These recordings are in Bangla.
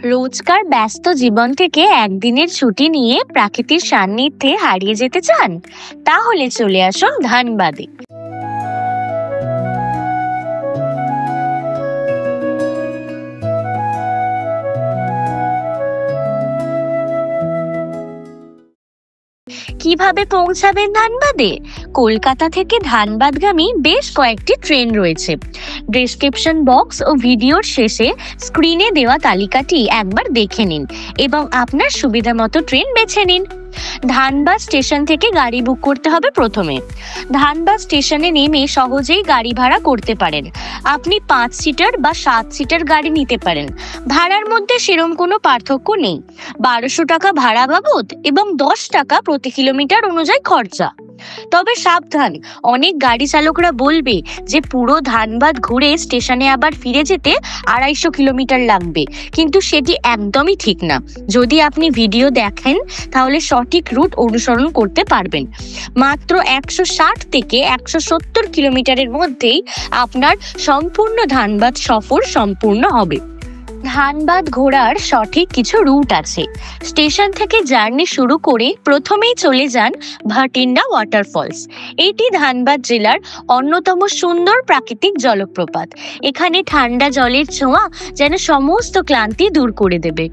রোজকার ব্যস্ত জীবন থেকে একদিনের ছুটি নিয়ে প্রাকৃতিক সান্নিধ্যে হারিয়ে যেতে চান? তাহলে চলে আসুন ধানবাদে। কিভাবে পৌঁছাবেন ধানবাদে? কলকাতা থেকে ধানবাদগামী বেশ কয়েকটি ট্রেন রয়েছে। ডেসক্রিপশন বক্স ও ভিডিওর শেষে স্ক্রিনে দেওয়া তালিকাটি একবার দেখে নিন এবং আপনার সুবিধা মতো ট্রেন বেছে নিন। ধানবাদ স্টেশন থেকে গাড়ি বুক করতে হবে। প্রথমে ধানবাদ স্টেশনে নেমে সহজেই গাড়ি ভাড়া করতে পারেন। আপনি 5 সিটার বা 7 সিটার গাড়ি নিতে পারেন। ভাড়ার মধ্যে সেরকম কোনো পার্থক্য নেই। 1200 টাকা ভাড়া বাবদ এবং 10 টাকা প্রতি কিলোমিটার অনুযায়ী খরচা। তবে সাবধান, অনেক গাড়ি চালকরা বলবে যে পুরো ধানবাদ ঘুরে স্টেশনে আবার ফিরে যেতে 250 কিলোমিটার লাগবে, কিন্তু সেটি একদমই ঠিক না। যদি আপনি ভিডিও দেখেন তাহলে সঠিক রুট অনুসরণ করতে পারবেন। মাত্র 160 থেকে 170 কিলোমিটারের মধ্যেই আপনার সম্পূর্ণ ধানবাদ সফর সম্পূর্ণ হবে। ধানবাদ ঘোরার সঠিক কিছু রুট আছে। স্টেশন থেকে জার্নি শুরু করে প্রথমেই চলে যান ভাটিন্ডা ওয়াটারফলস। এটি ধানবাদ জেলার অন্যতম সুন্দর প্রাকৃতিক জলপ্রপাত। এখানে ঠান্ডা জলের ছোঁয়া যেন সমস্ত ক্লান্তি দূর করে দেবে।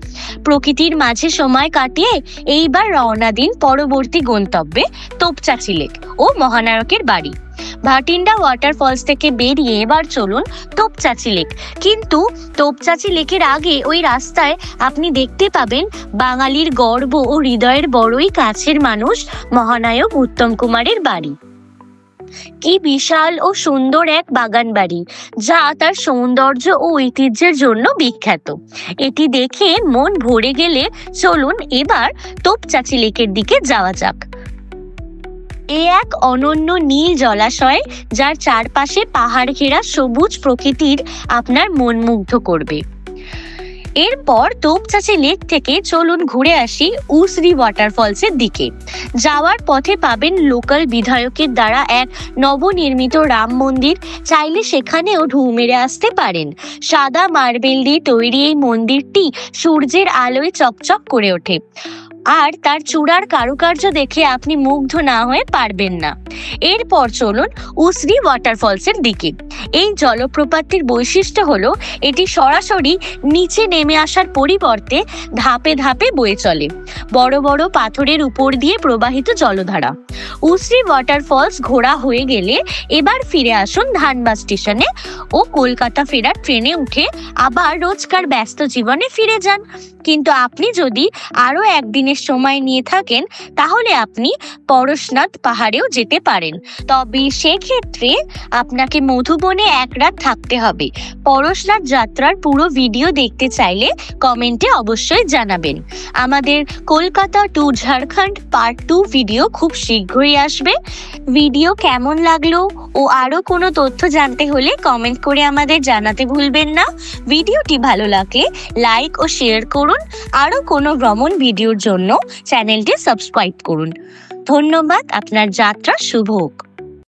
প্রকৃতির মাঝে সময় কাটিয়ে এইবার রওনা দিন পরবর্তী গন্তব্যে তোপচাঁচি লেক ও মহানায়কের বাড়ি। ভাটিন্ডা ওয়াটারফলস থেকে বেরিয়ে এবার চলুন তোপচাঁচি লেক। কিন্তু তোপচাঁচি লেকের আগে ওই রাস্তায় আপনি দেখতে পাবেন বাঙালির গর্ব ও হৃদয়ের বড়ই কাছের মানুষ মহানায়ক উত্তম কুমারের বাড়ি। কি বিশাল ও সুন্দর এক বাগান বাড়ি, যা তার সৌন্দর্য ও ঐতিহ্যের জন্য বিখ্যাত। এটি দেখে মন ভরে গেলে চলুন এবার তোপচাঁচি লেকের দিকে যাওয়া যাক। এ এক অনন্য নীল জলাশয়, যার চারপাশে পাহাড় ঘেরা সবুজ প্রকৃতির আপনার মন মুগ্ধ করবে। এরপর তোপচাঁচি লেক থেকে চলুন ঘুরে আসি উসরি ওয়াটারফলসের দিকে। যাওয়ার পথে পাবেন লোকাল বিধায়কের দ্বারা এক নবনির্মিত রাম মন্দির। চাইলে সেখানেও ঢু মেরে আসতে পারেন। সাদা মার্বেল দিয়ে তৈরি এই মন্দিরটি সূর্যের আলোয় চকচক করে ওঠে, আর তার চূড়ার কারুকার্য দেখে আপনি মুগ্ধ না হয়ে পারবেন না। এরপর চলুন উসরি ওয়াটারফলসের দিকে। এই জলপ্রপাতটির বৈশিষ্ট্য হলো এটি সরাসরি নিচে নেমে আসার পরিবর্তে ধাপে ধাপে বয়ে চলে। বড় বড় পাথরের উপর দিয়ে প্রবাহিত জলধারা। উসরি ওয়াটারফলস ঘোরা হয়ে গেলে এবার ফিরে আসুন ধানবাদ স্টেশনে ও কলকাতা ফেরার ট্রেনে উঠে আবার রোজকার ব্যস্ত জীবনে ফিরে যান। কিন্তু আপনি যদি আরো একদিনের সময় নিয়ে থাকেন তাহলে আপনি পরশনাথ পাহাড়েও যেতে পারেন। তবে সেক্ষেত্রে আপনাকে মধুবনে এক রাত থাকতে হবে। পরশনাথ যাত্রার পুরো ভিডিও দেখতে চাইলে কমেন্টে অবশ্যই জানাবেন। আমাদের Kolkata to Jharkhand part 2 video খুব শীঘ্রই আসবে। ভিডিও কেমন লাগলো ও আরো কোনো তথ্য জানতে হলে কমেন্ট করে আমাদের জানাতে ভুলবেন না। ভিডিওটি ভালো লাগলে লাইক ও শেয়ার করুন। আরো কোনো ভ্রমণ ভিডিওর জন্য চ্যানেলটি সাবস্ক্রাইব করুন। ধন্যবাদ। আপনার যাত্রা শুভ হোক।